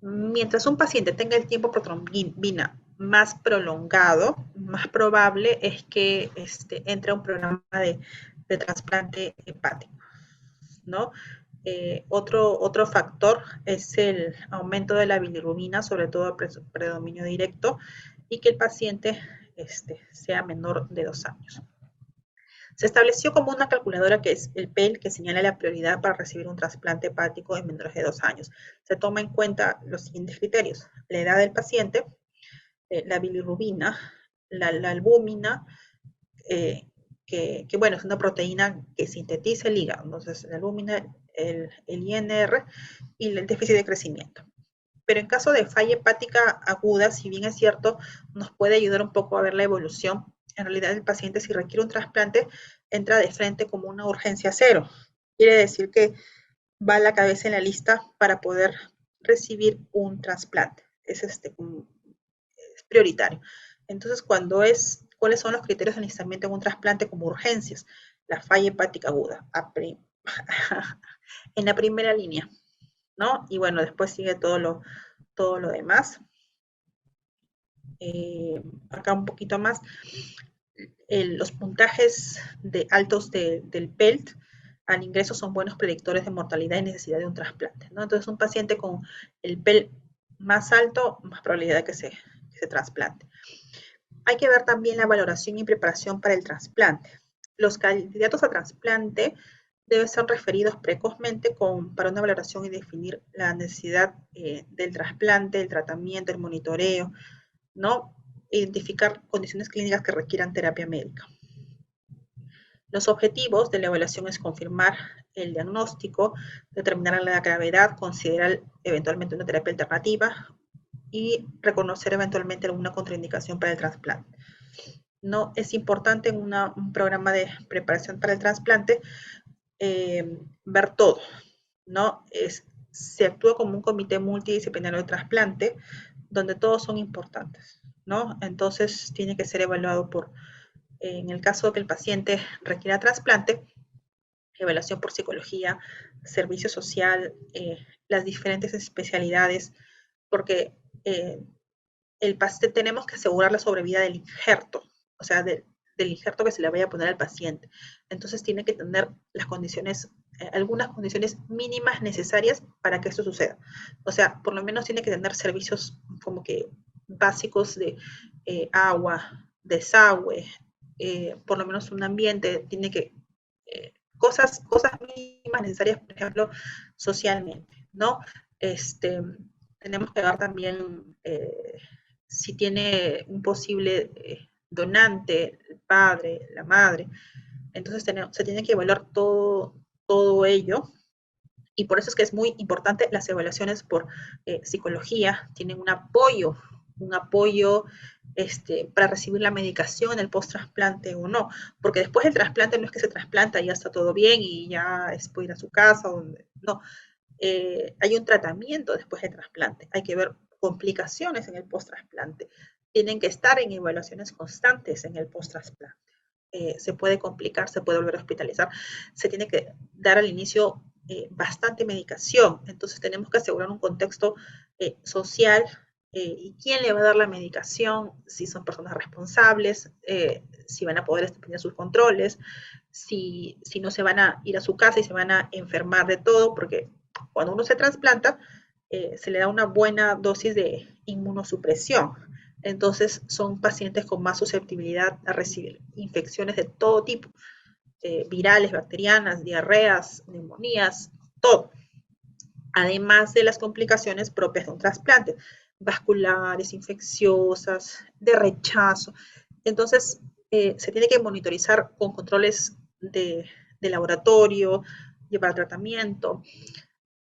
mientras un paciente tenga el tiempo protrombina más prolongado, más probable es que entre a un programa de trasplante hepático, ¿no? Otro factor es el aumento de la bilirrubina, sobre todo a predominio directo, y que el paciente sea menor de 2 años. Se estableció como una calculadora que es el PEL, que señala la prioridad para recibir un trasplante hepático en menores de 2 años. Se toma en cuenta los siguientes criterios: la edad del paciente, la bilirrubina, la albúmina, que bueno, es una proteína que sintetiza el hígado, entonces la albúmina, el INR y el déficit de crecimiento. Pero en caso de falla hepática aguda, si bien es cierto, nos puede ayudar un poco a ver la evolución. En realidad el paciente, si requiere un trasplante, entra de frente como una urgencia cero. Quiere decir que va a la cabeza en la lista para poder recibir un trasplante. Es prioritario. Entonces, ¿cuáles son los criterios de alistamiento en un trasplante como urgencias? La falla hepática aguda, en la primera línea, ¿no? Y bueno, después sigue todo lo demás. Acá un poquito más, los puntajes altos del PELT al ingreso son buenos predictores de mortalidad y necesidad de un trasplante, ¿no? Entonces, un paciente con el PELT más alto, más probabilidad de que se trasplante. Hay que ver también la valoración y preparación para el trasplante. Los candidatos a trasplante deben ser referidos precozmente para una valoración y definir la necesidad del trasplante, el tratamiento, el monitoreo, ¿no? Identificar condiciones clínicas que requieran terapia médica. Los objetivos de la evaluación es confirmar el diagnóstico, determinar la gravedad, considerar eventualmente una terapia alternativa y reconocer eventualmente alguna contraindicación para el trasplante. No es importante en un programa de preparación para el trasplante ver todo, ¿no? Se actúa como un comité multidisciplinario de trasplante donde todos son importantes, ¿no? Entonces tiene que ser evaluado en el caso de que el paciente requiera trasplante, evaluación por psicología, servicio social, las diferentes especialidades, porque tenemos que asegurar la sobrevida del injerto, o sea, del injerto que se le vaya a poner al paciente. Entonces tiene que tener las condiciones, algunas condiciones mínimas necesarias para que esto suceda. O sea, por lo menos tiene que tener servicios como que básicos de agua, desagüe, por lo menos un ambiente, tiene que, cosas mínimas necesarias, por ejemplo, socialmente, ¿no? Tenemos que ver también si tiene un posible donante, el padre, la madre. Entonces se tiene que evaluar todo ello, y por eso es que es muy importante las evaluaciones por psicología. Tienen un apoyo para recibir la medicación en el post-trasplante o no, porque después del trasplante no es que se trasplanta y ya está todo bien y ya puede ir a su casa, no. Hay un tratamiento después del trasplante, hay que ver complicaciones en el post-trasplante, tienen que estar en evaluaciones constantes en el post-trasplante. Se puede complicar, se puede volver a hospitalizar, se tiene que dar al inicio bastante medicación, entonces tenemos que asegurar un contexto social y quién le va a dar la medicación, si son personas responsables, si van a poder tener sus controles, si no se van a ir a su casa y se van a enfermar de todo, porque cuando uno se trasplanta, se le da una buena dosis de inmunosupresión. Entonces son pacientes con más susceptibilidad a recibir infecciones de todo tipo, virales, bacterianas, diarreas, neumonías, todo. Además de las complicaciones propias de un trasplante, vasculares, infecciosas, de rechazo. Entonces, se tiene que monitorizar con controles de laboratorio, llevar tratamiento,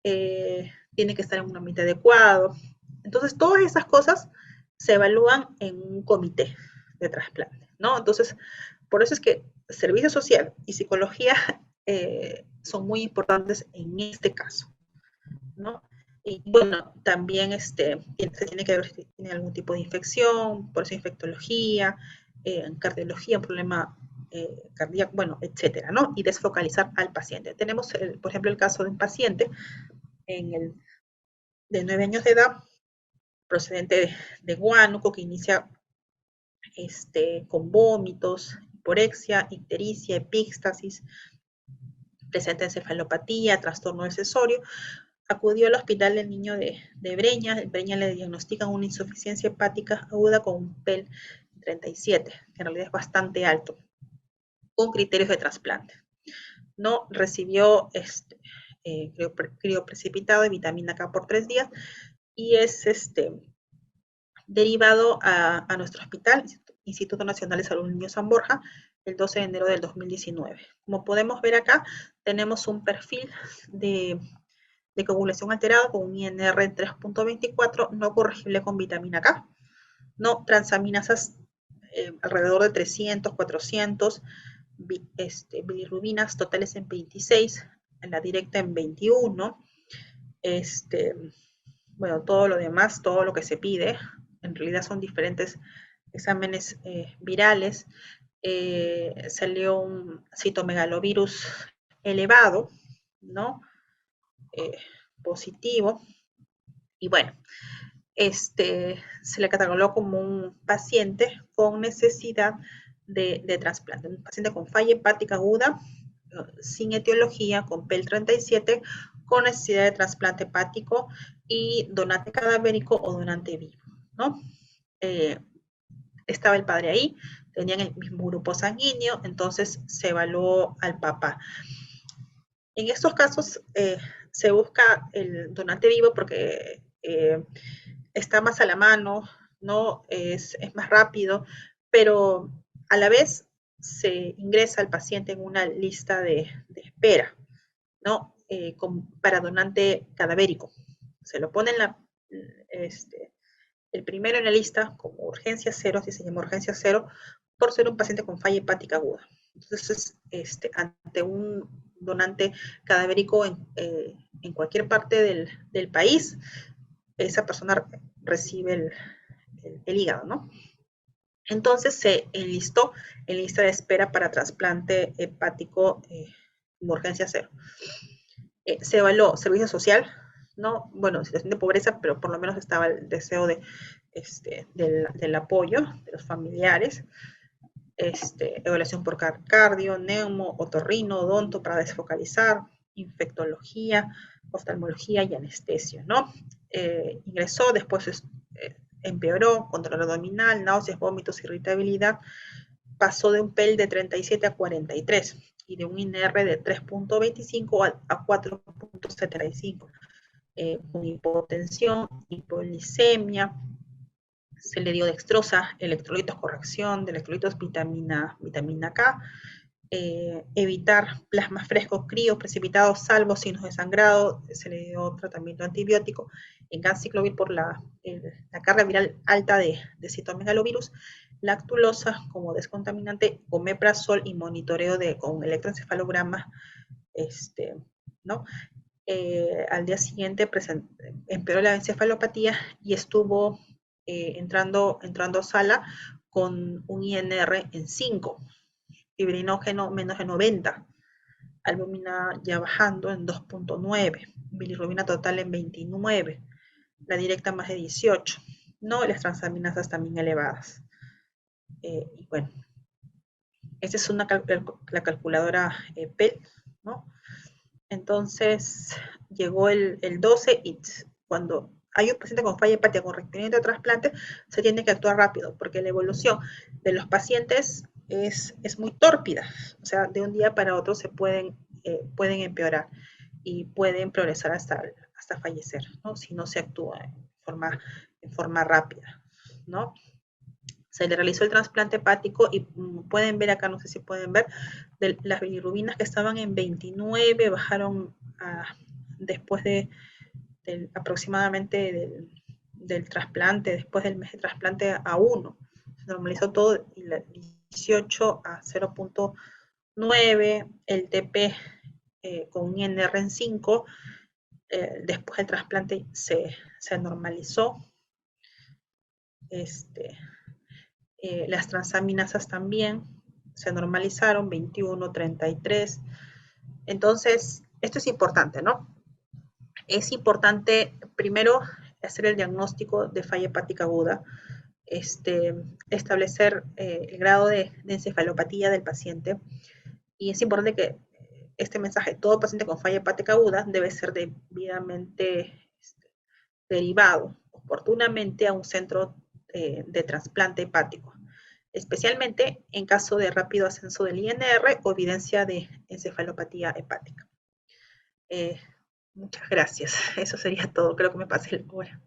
tiene que estar en un ambiente adecuado. Entonces, todas esas cosas se evalúan en un comité de trasplante, ¿no? Entonces, por eso es que servicio social y psicología son muy importantes en este caso, ¿no? Y bueno, también se tiene que ver si tiene algún tipo de infección, por eso infectología, cardiología, un problema cardíaco, bueno, etcétera, ¿no? Y desfocalizar al paciente. Tenemos, por ejemplo, el caso de un paciente en el, de 9 años de edad, procedente de Huánuco, que inicia con vómitos, hiporexia, ictericia, epíxtasis, presenta encefalopatía, trastorno decisorio. Acudió al hospital del niño de Breña. En Breña le diagnostican una insuficiencia hepática aguda con un PEL 37, que en realidad es bastante alto, con criterios de trasplante. No recibió crioprecipitado de vitamina K por 3 días y es derivado a nuestro hospital, Instituto Nacional de Salud Niño San Borja, el 12 de enero del 2019. Como podemos ver acá, tenemos un perfil de coagulación alterado con un INR 3.24 no corregible con vitamina K, no transaminasas alrededor de 300, 400, bilirrubinas totales en 26, en la directa en 21, bueno, todo lo demás, todo lo que se pide, en realidad son diferentes exámenes virales. Salió un citomegalovirus elevado, ¿no? Positivo. Y bueno, se le catalogó como un paciente con necesidad de trasplante, un paciente con falla hepática aguda, sin etiología, con PEL 37, con necesidad de trasplante hepático y donante cadavérico o donante vivo, ¿no? Estaba el padre ahí, tenían el mismo grupo sanguíneo, entonces se evaluó al papá. En estos casos se busca el donante vivo porque está más a la mano, ¿no? Es más rápido, pero a la vez se ingresa al paciente en una lista de espera, ¿no? Para donante cadavérico. Se lo pone el primero en la lista como urgencia cero, así se llama urgencia cero, por ser un paciente con falla hepática aguda. Entonces, ante un donante cadavérico en cualquier parte del país, esa persona recibe el hígado, ¿no? Entonces se enlistó en lista de espera para trasplante hepático como urgencia cero. Se evaluó servicio social, ¿no? Bueno, situación de pobreza, pero por lo menos estaba el deseo del apoyo de los familiares. Evaluación por cardio, neumo, otorrino, odonto para desfocalizar, infectología, oftalmología y anestesio, ¿no? Ingresó, después empeoró, control abdominal, náuseas, vómitos, irritabilidad, pasó de un PEL de 37 a 43 y de un INR de 3.25 a 4.75, con hipotensión, hipoglicemia, se le dio dextrosa, electrolitos, corrección de electrolitos, vitamina K, evitar plasma fresco, críos, precipitados, salvo signos de sangrado, se le dio tratamiento antibiótico, en ganciclovir por la carga viral alta de citomegalovirus, lactulosa como descontaminante, omeprazol y monitoreo con electroencefalograma, ¿no? Al día siguiente empeoró la encefalopatía y estuvo entrando a sala con un INR en 5, fibrinógeno menos de 90, albúmina ya bajando en 2.9, bilirrubina total en 29, la directa más de 18. ¿no? Y las transaminasas también elevadas. Y bueno, esta es la calculadora PEL, ¿no? Entonces llegó el 12 y cuando hay un paciente con falla hepática con requerimiento de trasplante, se tiene que actuar rápido porque la evolución de los pacientes es muy tórpida. O sea, de un día para otro pueden empeorar y pueden progresar hasta fallecer, ¿no? Si no se actúa en forma rápida, ¿no? Se le realizó el trasplante hepático y pueden ver acá, no sé si pueden ver, las bilirrubinas que estaban en 29 bajaron después aproximadamente del trasplante, después del mes de trasplante a 1. Se normalizó todo y la 18 a 0.9, el TP con un INR en 5, después del trasplante se normalizó. Las transaminasas también se normalizaron, 21, 33. Entonces, esto es importante, ¿no? Es importante, primero, hacer el diagnóstico de falla hepática aguda, establecer el grado de encefalopatía del paciente, y es importante que este mensaje, todo paciente con falla hepática aguda debe ser debidamente derivado oportunamente a un centro de trasplante hepático, especialmente en caso de rápido ascenso del INR o evidencia de encefalopatía hepática. Eh, Muchas gracias. Eso sería todo. Creo que me pasé la hora.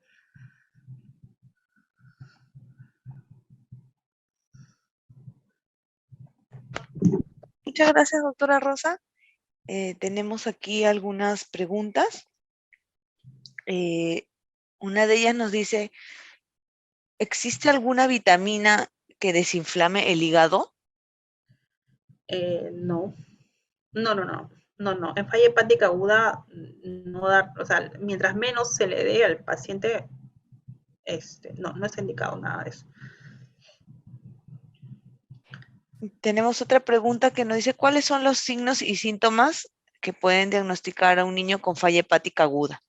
Muchas gracias, doctora Rosa. Tenemos aquí algunas preguntas. Una de ellas nos dice, ¿existe alguna vitamina que desinflame el hígado? No, no, no, no. No, no, en falla hepática aguda, no dar, o sea, mientras menos se le dé al paciente, no, no está indicado nada de eso. Tenemos otra pregunta que nos dice, ¿cuáles son los signos y síntomas que pueden diagnosticar a un niño con falla hepática aguda?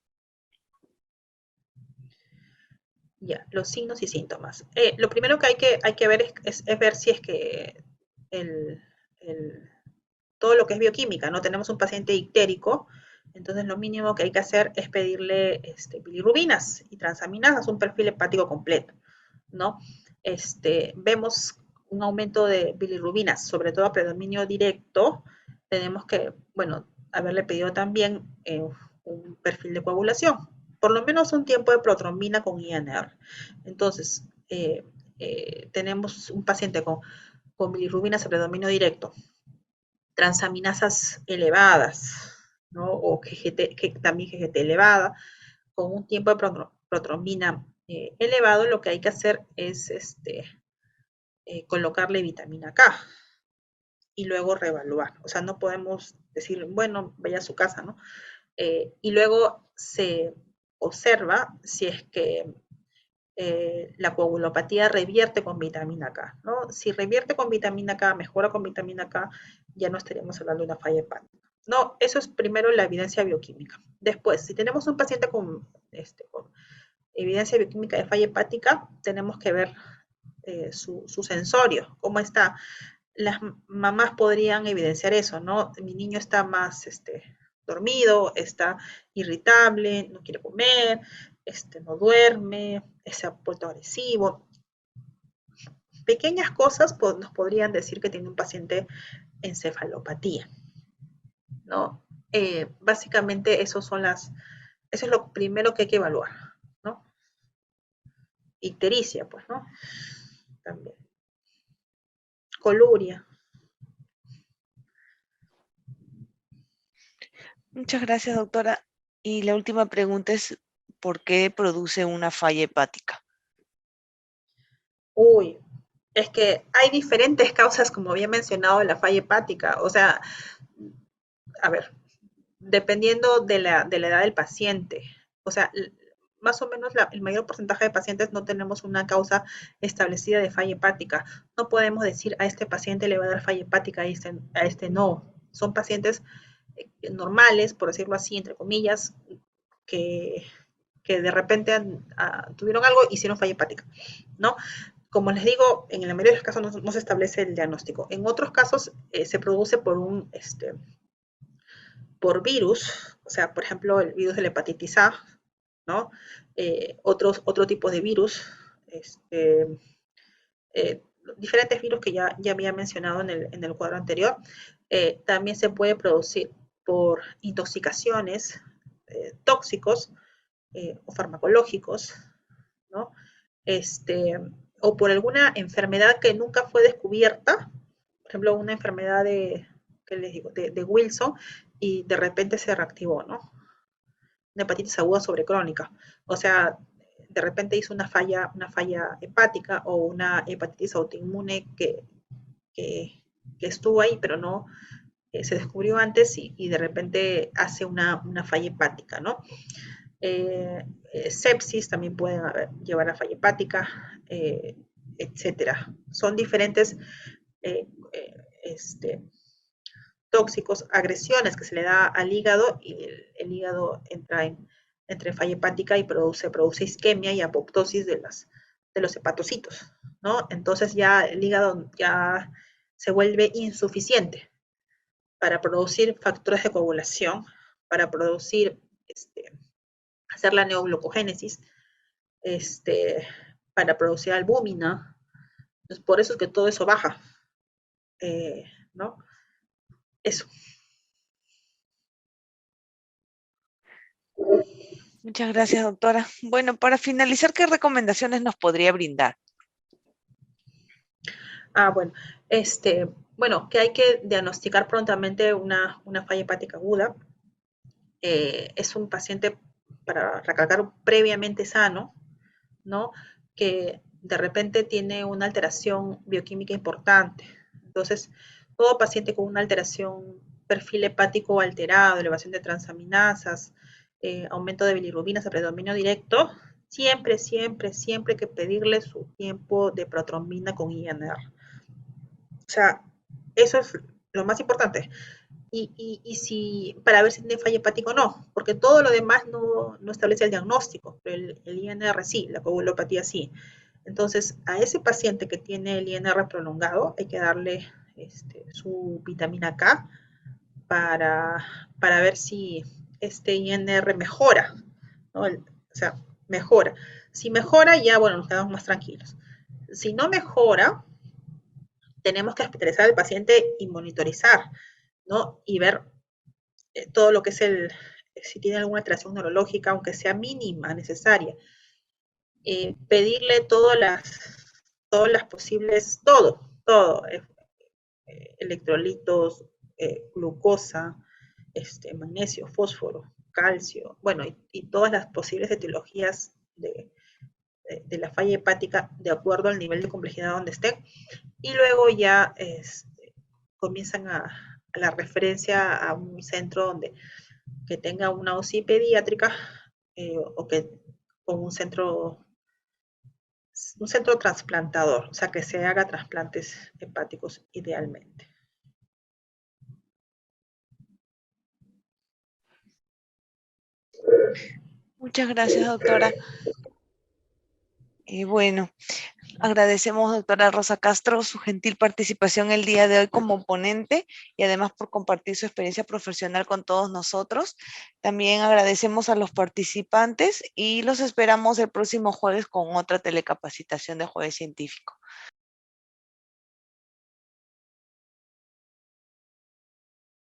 Ya, los signos y síntomas. Lo primero que hay que ver es ver si es que el, el, todo lo que es bioquímica, ¿no? Tenemos un paciente ictérico, entonces lo mínimo que hay que hacer es pedirle bilirrubinas y transaminasas, un perfil hepático completo, ¿no? Vemos un aumento de bilirrubinas, sobre todo a predominio directo, tenemos que, bueno, haberle pedido también un perfil de coagulación, por lo menos un tiempo de protrombina con INR. Entonces, tenemos un paciente con bilirrubinas a predominio directo, transaminasas elevadas, ¿no? O también GGT elevada, con un tiempo de protrombina elevado, lo que hay que hacer es colocarle vitamina K y luego reevaluar. O sea, no podemos decir, bueno, vaya a su casa, ¿no? Y luego se observa si es que la coagulopatía revierte con vitamina K, ¿no? Si revierte con vitamina K, mejora con vitamina K, ya no estaríamos hablando de una falla hepática. No, eso es primero la evidencia bioquímica. Después, si tenemos un paciente con evidencia bioquímica de falla hepática, tenemos que ver su sensorio, cómo está. Las mamás podrían evidenciar eso, ¿no? Mi niño está más dormido, está irritable, no quiere comer, no duerme, se ha vuelto agresivo. Pequeñas cosas nos podrían decir que tiene un paciente encefalopatía, ¿no? Básicamente eso es lo primero que hay que evaluar, ¿no? Ictericia, pues, ¿no? También. Coluria. Muchas gracias, doctora. Y la última pregunta es, ¿por qué produce una falla hepática? Uy, es que hay diferentes causas, como había mencionado, de la falla hepática. O sea, a ver, dependiendo de la edad del paciente. O sea, más o menos el mayor porcentaje de pacientes no tenemos una causa establecida de falla hepática. No podemos decir a este paciente le va a dar falla hepática, a este no. Son pacientes normales, por decirlo así, entre comillas, que que de repente tuvieron algo, hicieron falla hepática, ¿no? Como les digo, en la mayoría de los casos no se establece el diagnóstico. En otros casos se produce por virus, o sea, por ejemplo, el virus de la hepatitis A, ¿no? Otro tipo de virus, diferentes virus que ya había mencionado en el cuadro anterior. También se puede producir por intoxicaciones, tóxicos o farmacológicos, ¿no? O por alguna enfermedad que nunca fue descubierta, por ejemplo, una enfermedad ¿qué les digo? De Wilson, y de repente se reactivó, ¿no? Una hepatitis aguda sobrecrónica. O sea, de repente hizo una falla hepática o una hepatitis autoinmune que estuvo ahí, pero no se descubrió antes y de repente hace una falla hepática, ¿no? Sepsis también pueden llevar a falla hepática, etcétera. Son diferentes tóxicos, agresiones que se le da al hígado y el hígado entra entre falla hepática y produce isquemia y apoptosis de los hepatocitos, ¿no? Entonces ya el hígado ya se vuelve insuficiente para producir factores de coagulación, para producir, hacer la neoglucogénesis, para producir albúmina. Entonces, por eso es que todo eso baja, ¿no? Eso. Muchas gracias, doctora. Bueno, para finalizar, ¿qué recomendaciones nos podría brindar? Bueno, bueno, que hay que diagnosticar prontamente una falla hepática aguda. Es un paciente, para recalcar, previamente sano, ¿no? Que de repente tiene una alteración bioquímica importante. Entonces, todo paciente con una alteración, perfil hepático alterado, elevación de transaminasas, aumento de bilirrubinas a predominio directo, siempre hay que pedirle su tiempo de protrombina con INR. O sea, eso es lo más importante. Y si, para ver si tiene falla hepática o no, porque todo lo demás no establece el diagnóstico, pero el INR sí, la coagulopatía sí. Entonces, a ese paciente que tiene el INR prolongado, hay que darle su vitamina K para ver si este INR mejora, ¿no? O sea, mejora. Si mejora, ya, bueno, nos quedamos más tranquilos. Si no mejora, tenemos que hospitalizar al paciente y monitorizar, ¿no? Y ver todo lo que es si tiene alguna alteración neurológica, aunque sea mínima, necesaria. Pedirle todas las posibles, todo, electrolitos, glucosa, magnesio, fósforo, calcio, bueno, y todas las posibles etiologías de la falla hepática de acuerdo al nivel de complejidad donde estén. Y luego ya comienzan a la referencia a un centro que tenga una UCI pediátrica o que con un centro trasplantador, o sea, que se haga trasplantes hepáticos idealmente. Muchas gracias, doctora. Bueno, agradecemos, doctora Rosa Castro, su gentil participación el día de hoy como ponente y además por compartir su experiencia profesional con todos nosotros. También agradecemos a los participantes y los esperamos el próximo jueves con otra telecapacitación de Jueves Científico.